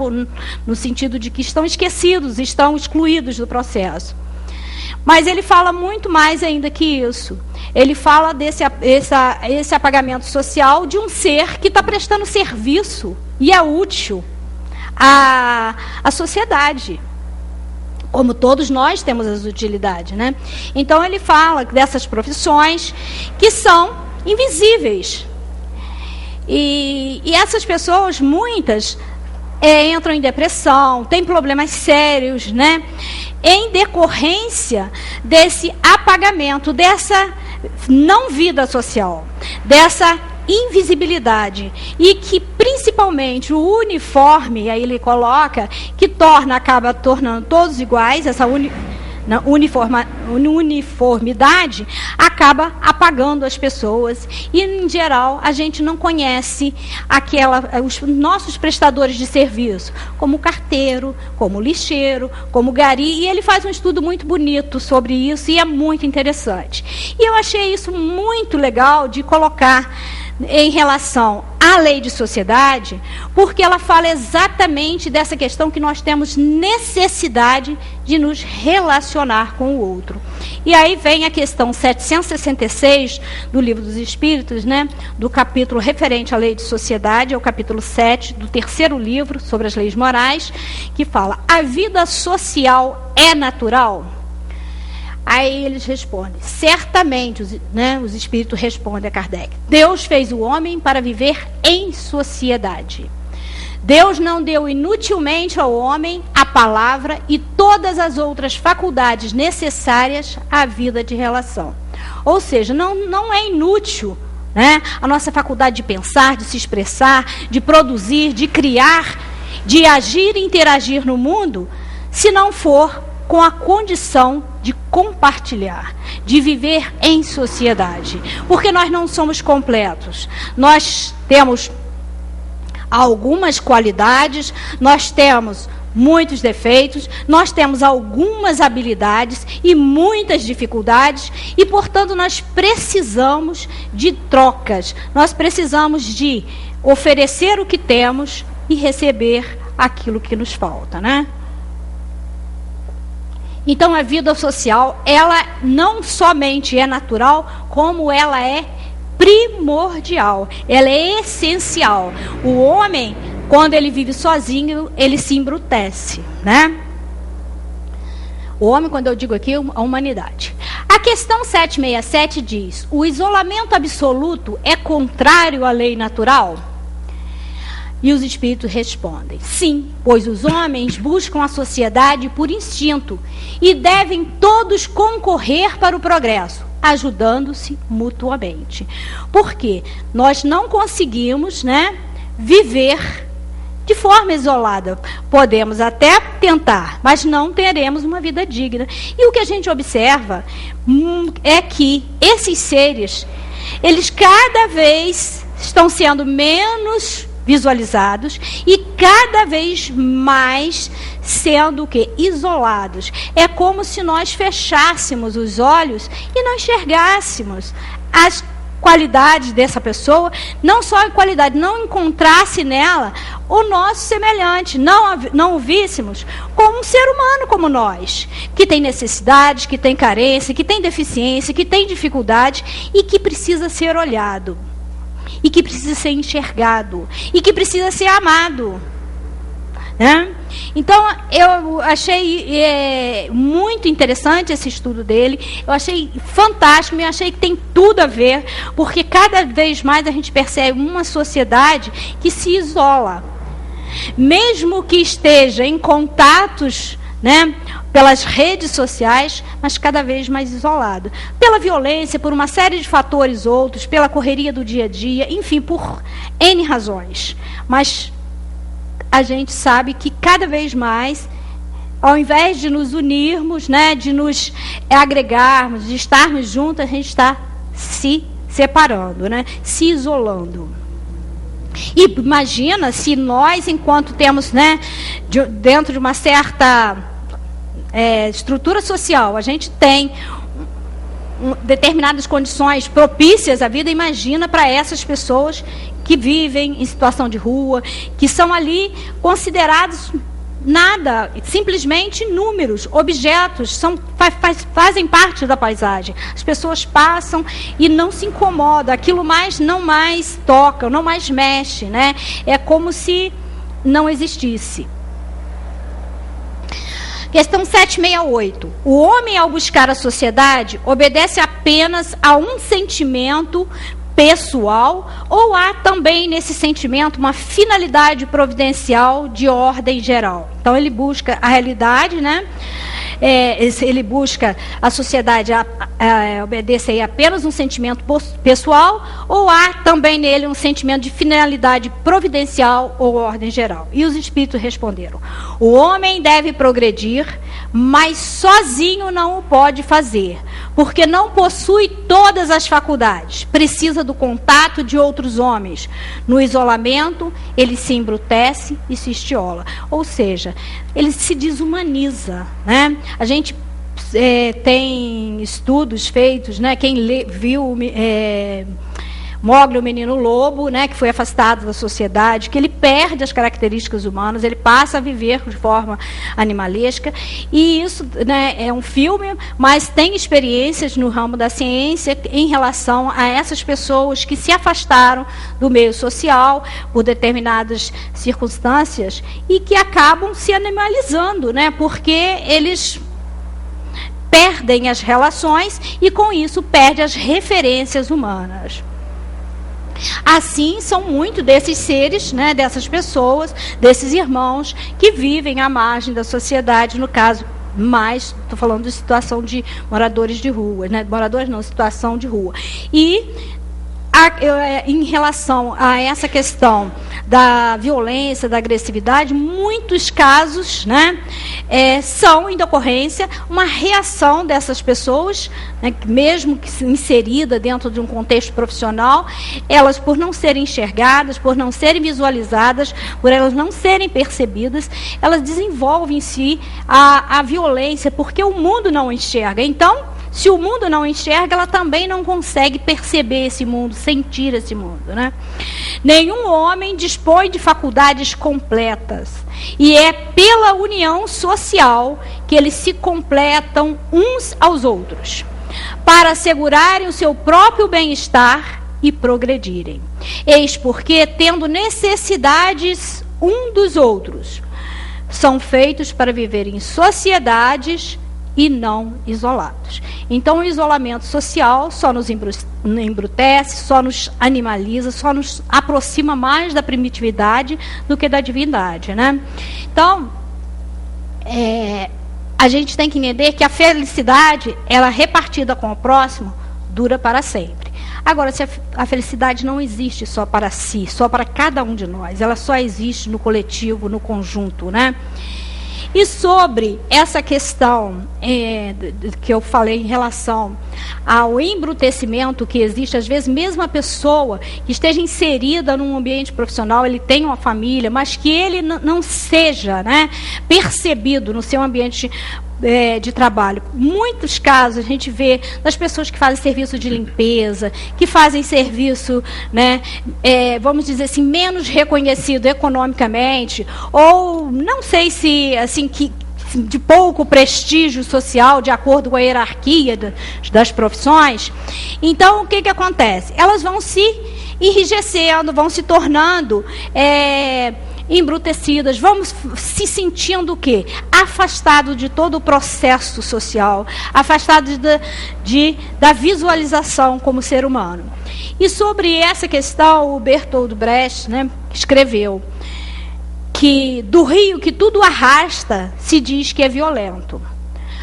no sentido de que estão esquecidos, estão excluídos do processo. Mas ele fala muito mais ainda que isso. Ele fala esse apagamento social de um ser que está prestando serviço e é útil à sociedade. Como todos nós temos as utilidades, né? Então ele fala dessas profissões que são invisíveis. E essas pessoas, muitas, entram em depressão, têm problemas sérios, né? Em decorrência desse apagamento, dessa não vida social, dessa invisibilidade, e que principalmente o uniforme, aí ele coloca, que acaba tornando todos iguais, essa uniformidade acaba apagando as pessoas, e em geral a gente não conhece os nossos prestadores de serviço, como carteiro, como lixeiro, como gari, e ele faz um estudo muito bonito sobre isso e é muito interessante. E eu achei isso muito legal de colocar em relação à lei de sociedade, porque ela fala exatamente dessa questão que nós temos necessidade de nos relacionar com o outro. E aí vem a questão 766 do Livro dos Espíritos, né, do capítulo referente à lei de sociedade, é o capítulo 7 do 3º livro sobre as leis morais, que fala: a vida social é natural? Aí eles respondem, certamente, os espíritos respondem a Kardec: Deus fez o homem para viver em sociedade. Deus não deu inutilmente ao homem a palavra e todas as outras faculdades necessárias à vida de relação. Ou seja, não é inútil, né, a nossa faculdade de pensar, de se expressar, de produzir, de criar, de agir e interagir no mundo, se não for com a condição de compartilhar, de viver em sociedade. Porque nós não somos completos. Nós temos algumas qualidades, nós temos muitos defeitos, nós temos algumas habilidades e muitas dificuldades, e, portanto, nós precisamos de trocas, nós precisamos de oferecer o que temos e receber aquilo que nos falta, né? Então, a vida social, ela não somente é natural, como ela é primordial, ela é essencial. O homem, quando ele vive sozinho, ele se embrutece, né? O homem, quando eu digo aqui, a humanidade. A questão 767 diz: o isolamento absoluto é contrário à lei natural? E os espíritos respondem: sim, pois os homens buscam a sociedade por instinto e devem todos concorrer para o progresso, ajudando-se mutuamente. Porque nós não conseguimos, né, viver de forma isolada. Podemos até tentar, mas não teremos uma vida digna. E o que a gente observa é que esses seres, eles cada vez estão sendo menos visualizados e cada vez mais sendo o quê? Isolados. É como se nós fechássemos os olhos e não enxergássemos as qualidades dessa pessoa, não só a qualidade, não encontrasse nela o nosso semelhante, não o víssemos como um ser humano como nós, que tem necessidades, que tem carência, que tem deficiência, que tem dificuldade e que precisa ser olhado, e que precisa ser enxergado, e que precisa ser amado, né? Então, eu achei muito interessante esse estudo dele, eu achei fantástico, eu achei que tem tudo a ver, porque cada vez mais a gente percebe uma sociedade que se isola, mesmo que esteja em contatos, né, pelas redes sociais, mas cada vez mais isolado. Pela violência, por uma série de fatores outros, pela correria do dia a dia, enfim, por N razões. Mas a gente sabe que cada vez mais, ao invés de nos unirmos, né, de nos agregarmos, de estarmos juntos, a gente está se separando, né, se isolando. E imagina se nós, enquanto temos, né, dentro de uma certa estrutura social, a gente tem determinadas condições propícias à vida, imagina para essas pessoas que vivem em situação de rua, que são ali considerados nada, simplesmente números, objetos, fazem parte da paisagem. As pessoas passam e não se incomodam, aquilo não mais toca, não mais mexe, né? É como se não existisse. Questão 768. O homem, ao buscar a sociedade, obedece apenas a um sentimento pessoal ou há também nesse sentimento uma finalidade providencial de ordem geral? Então, ele busca a realidade, né? Ele busca a sociedade obedecer apenas um sentimento pessoal ou há também nele um sentimento de finalidade providencial ou ordem geral? E os espíritos responderam: o homem deve progredir, mas sozinho não o pode fazer, porque não possui todas as faculdades, precisa do contato de outros homens. No isolamento, ele se embrutece e se estiola, ou seja, ele se desumaniza, né? A gente tem estudos feitos, né? Quem viu Mowgli, o Menino Lobo, né, que foi afastado da sociedade, que ele perde as características humanas, ele passa a viver de forma animalesca, e isso, né, é um filme, mas tem experiências no ramo da ciência em relação a essas pessoas que se afastaram do meio social por determinadas circunstâncias e que acabam se animalizando, né, porque eles perdem as relações e, com isso, perdem as referências humanas. Assim, são muitos desses seres, né, dessas pessoas, desses irmãos que vivem à margem da sociedade, no caso, mais, estou falando de situação de moradores de rua, né, moradores não, situação de rua. E Em relação a essa questão da violência, da agressividade, muitos casos, né, são, em decorrência, uma reação dessas pessoas, né, mesmo que inserida dentro de um contexto profissional, elas, por não serem enxergadas, por não serem visualizadas, por elas não serem percebidas, elas desenvolvem em si a violência, porque o mundo não enxerga. Então, se o mundo não enxerga, ela também não consegue perceber esse mundo, sentir esse mundo, né? Nenhum homem dispõe de faculdades completas. E é pela união social que eles se completam uns aos outros, para assegurarem o seu próprio bem-estar e progredirem. Eis porque, tendo necessidades um dos outros, são feitos para viver em sociedades e não isolados. Então, o isolamento social só nos embrutece, só nos animaliza, só nos aproxima mais da primitividade do que da divindade, né? Então, a gente tem que entender que a felicidade, ela repartida com o próximo, dura para sempre. Agora, se a felicidade não existe só para si, só para cada um de nós, ela só existe no coletivo, no conjunto, né? E sobre essa questão que eu falei em relação ao embrutecimento que existe, às vezes mesmo a pessoa que esteja inserida num ambiente profissional, ele tem uma família, mas que ele não seja, né, percebido no seu ambiente de trabalho. Muitos casos a gente vê das pessoas que fazem serviço de limpeza, que fazem serviço, né, vamos dizer assim, menos reconhecido economicamente, ou não sei se assim que de pouco prestígio social, de acordo com a hierarquia das profissões. Então, o que acontece? Elas vão se enrijecendo, vão se tornando embrutecidas, vamos se sentindo o quê? Afastado de todo o processo social, afastado da visualização como ser humano. E sobre essa questão, o Bertolt Brecht, né, escreveu que do rio que tudo arrasta se diz que é violento,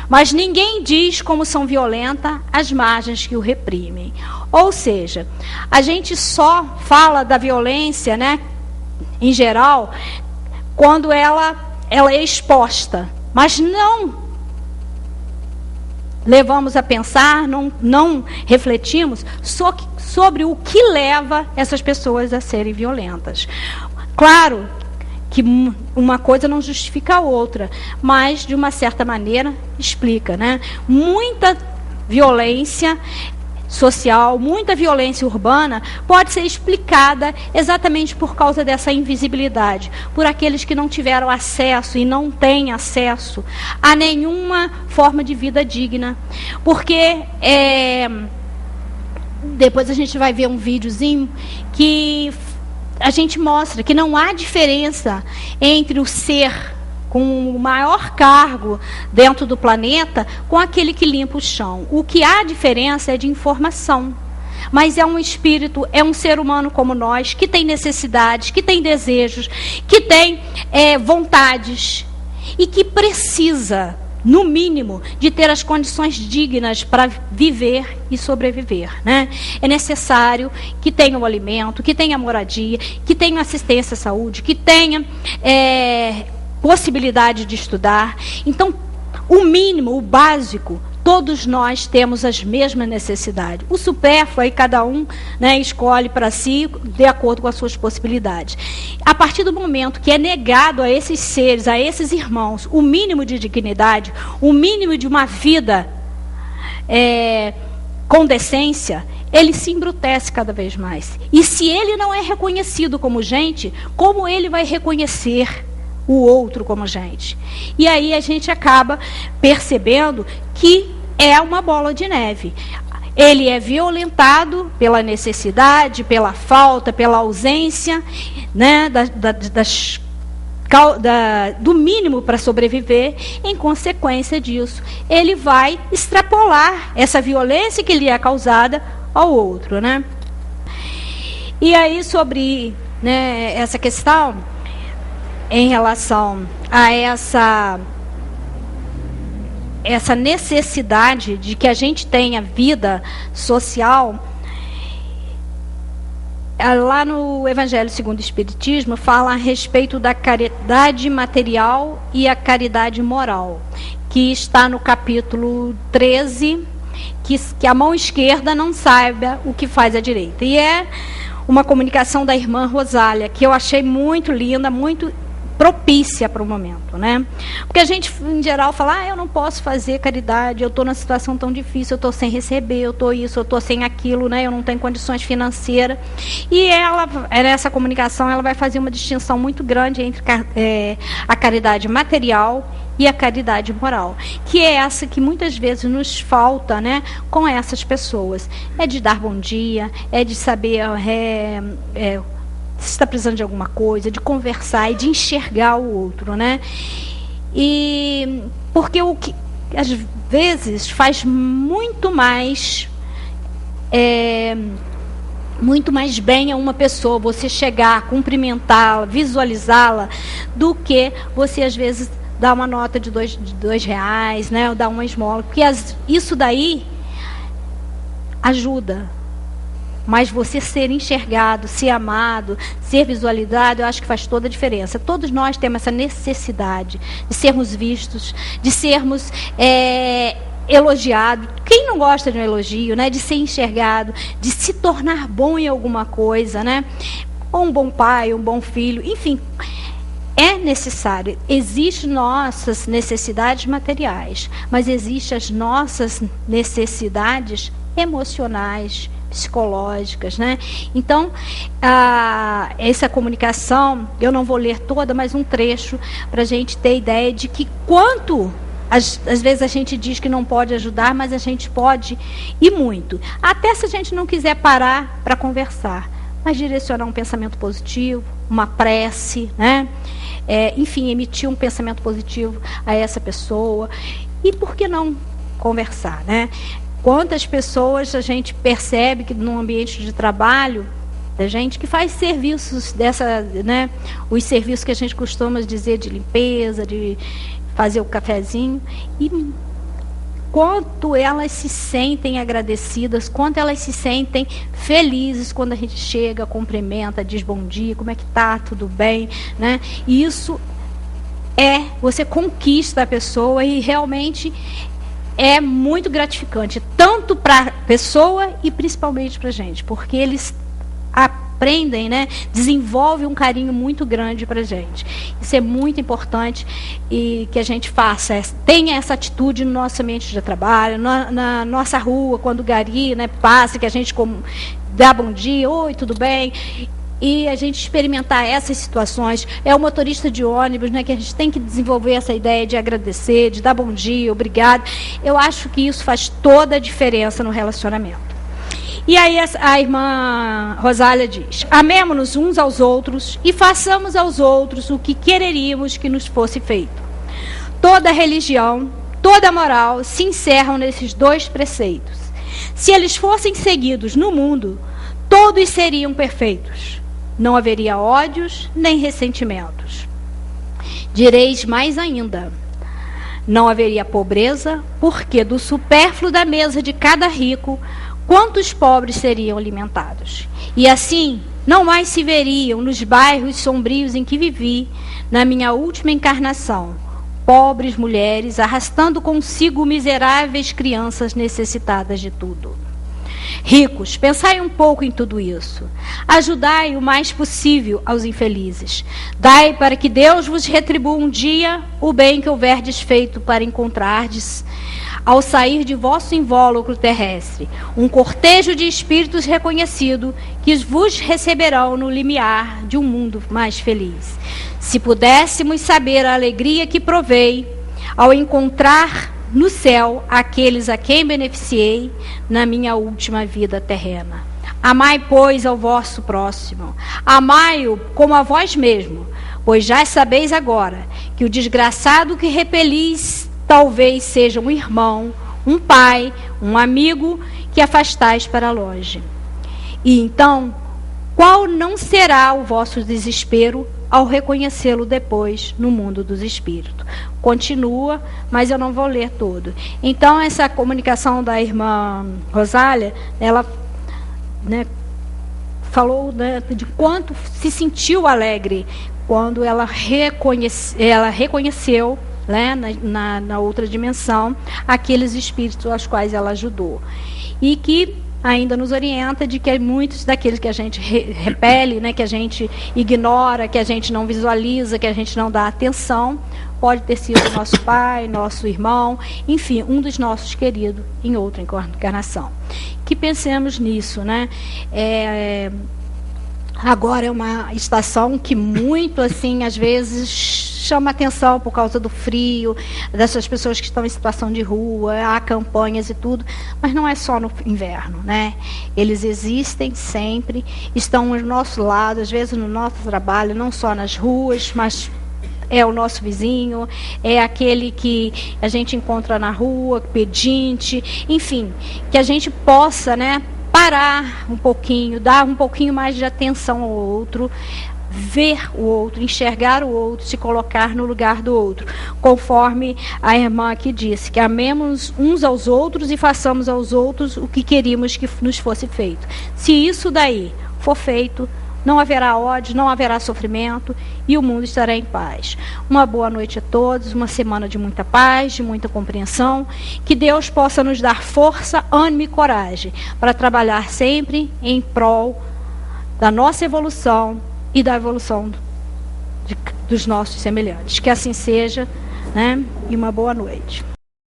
mas ninguém diz como são violentas as margens que o reprimem. Ou seja, a gente só fala da violência, né, em geral, quando ela é exposta, mas não levamos a pensar, não refletimos sobre o que leva essas pessoas a serem violentas. Claro que uma coisa não justifica a outra, mas, de uma certa maneira, explica, né? Muita violência social, muita violência urbana pode ser explicada exatamente por causa dessa invisibilidade, por aqueles que não tiveram acesso e não têm acesso a nenhuma forma de vida digna. Porque depois a gente vai ver um videozinho que a gente mostra que não há diferença entre o ser com o maior cargo dentro do planeta com aquele que limpa o chão. O que há diferença é de informação. Mas é um espírito, é um ser humano como nós, que tem necessidades, que tem desejos, que tem vontades e que precisa, no mínimo, de ter as condições dignas para viver e sobreviver, né? É necessário que tenha o alimento, que tenha moradia, que tenha assistência à saúde, que tenha possibilidade de estudar. Então, o mínimo, o básico, todos nós temos as mesmas necessidades. O supérfluo aí cada um, né, escolhe para si de acordo com as suas possibilidades. A partir do momento que é negado a esses seres, a esses irmãos, o mínimo de dignidade, o mínimo de uma vida com decência, ele se embrutece cada vez mais. E se ele não é reconhecido como gente, como ele vai reconhecer o outro como gente? E aí a gente acaba percebendo que é uma bola de neve. Ele é violentado pela necessidade, pela falta, pela ausência, né, do mínimo para sobreviver. Em consequência disso, ele vai extrapolar essa violência que lhe é causada ao outro, né? E aí, sobre, né, essa questão, em relação a essa necessidade de que a gente tenha vida social, lá no Evangelho segundo o Espiritismo, fala a respeito da caridade material e a caridade moral, que está no capítulo 13, que a mão esquerda não saiba o que faz a direita. E é uma comunicação da irmã Rosália, que eu achei muito linda, muito propícia para o momento, né? Porque a gente, em geral, fala, eu não posso fazer caridade, eu estou numa situação tão difícil, eu estou sem receber, eu estou isso, eu estou sem aquilo, né? Eu não tenho condições financeiras. E ela, nessa comunicação, ela vai fazer uma distinção muito grande entre a caridade material e a caridade moral, que é essa que muitas vezes nos falta, né, com essas pessoas. É de dar bom dia, é de saber se está precisando de alguma coisa, de conversar e de enxergar o outro, né? E porque o que às vezes faz muito mais bem a uma pessoa você chegar, cumprimentá-la, visualizá-la, do que você às vezes dar uma nota de dois reais, né? Ou dar uma esmola, porque isso daí ajuda. Mas você ser enxergado, ser amado, ser visualizado, eu acho que faz toda a diferença. Todos nós temos essa necessidade de sermos vistos, de sermos elogiados. Quem não gosta de um elogio, né? De ser enxergado, de se tornar bom em alguma coisa, né? Ou um bom pai, um bom filho, enfim. É necessário. Existem nossas necessidades materiais, mas existem as nossas necessidades emocionais, psicológicas, né? Então, essa comunicação, eu não vou ler toda, mas um trecho, para a gente ter ideia de que quanto, às vezes a gente diz que não pode ajudar, mas a gente pode e muito. Até se a gente não quiser parar para conversar, mas direcionar um pensamento positivo, uma prece, né? Enfim, emitir um pensamento positivo a essa pessoa. E por que não conversar, né? Quantas pessoas a gente percebe que no ambiente de trabalho, da gente que faz serviços né, os serviços que a gente costuma dizer de limpeza, de fazer o cafezinho, e quanto elas se sentem agradecidas, quanto elas se sentem felizes quando a gente chega, cumprimenta, diz bom dia, como é que tá, tudo bem, né? E isso você conquista a pessoa e realmente é muito gratificante, tanto para a pessoa e principalmente para a gente, porque eles aprendem, né, desenvolvem um carinho muito grande para a gente. Isso é muito importante e que a gente faça, tenha essa atitude no nosso ambiente de trabalho, na nossa rua, quando o gari, né, passa, que a gente dá bom dia, oi, tudo bem? E a gente experimentar essas situações. É o motorista de ônibus, né, que a gente tem que desenvolver essa ideia de agradecer, de dar bom dia, obrigado. Eu acho que isso faz toda a diferença no relacionamento. E aí a irmã Rosália diz: amemo-nos uns aos outros e façamos aos outros o que quereríamos que nos fosse feito. Toda religião, toda moral se encerram nesses dois preceitos. Se eles fossem seguidos no mundo, todos seriam perfeitos. Não haveria ódios nem ressentimentos. Direis mais ainda: não haveria pobreza, porque do supérfluo da mesa de cada rico, quantos pobres seriam alimentados? E assim, não mais se veriam nos bairros sombrios em que vivi, na minha última encarnação, pobres mulheres arrastando consigo miseráveis crianças necessitadas de tudo. Ricos, pensai um pouco em tudo isso. Ajudai o mais possível aos infelizes. Dai para que Deus vos retribua um dia o bem que houverdes feito para encontrardes, ao sair de vosso invólucro terrestre, um cortejo de espíritos reconhecido que vos receberão no limiar de um mundo mais feliz. Se pudéssemos saber a alegria que provei ao encontrar no céu aqueles a quem beneficiei na minha última vida terrena. Amai, pois, ao vosso próximo. Amai-o como a vós mesmo, pois já sabeis agora que o desgraçado que repelis talvez seja um irmão, um pai, um amigo que afastais para longe. E então, qual não será o vosso desespero ao reconhecê-lo depois no mundo dos espíritos? Continua, mas eu não vou ler todo. Então, essa comunicação da irmã Rosália, ela, né, falou, né, de quanto se sentiu alegre quando ela reconheceu, né, na outra dimensão, aqueles espíritos aos quais ela ajudou. E que ainda nos orienta de que muitos daqueles que a gente repele, né, que a gente ignora, que a gente não visualiza, que a gente não dá atenção, pode ter sido nosso pai, nosso irmão, enfim, um dos nossos queridos em outra encarnação. Que pensemos nisso, né? Agora é uma estação que muito, assim, às vezes chama atenção por causa do frio, dessas pessoas que estão em situação de rua, há campanhas e tudo, mas não é só no inverno, né? Eles existem sempre, estão ao nosso lado, às vezes no nosso trabalho, não só nas ruas, mas é o nosso vizinho, é aquele que a gente encontra na rua, pedinte, enfim, que a gente possa, né, parar um pouquinho, dar um pouquinho mais de atenção ao outro, ver o outro, enxergar o outro, se colocar no lugar do outro, conforme a irmã aqui disse, que amemos uns aos outros e façamos aos outros o que queríamos que nos fosse feito. Se isso daí for feito, não haverá ódio, não haverá sofrimento e o mundo estará em paz. Uma boa noite a todos, uma semana de muita paz, de muita compreensão. Que Deus possa nos dar força, ânimo e coragem para trabalhar sempre em prol da nossa evolução e da evolução dos nossos semelhantes. Que assim seja, né? E uma boa noite.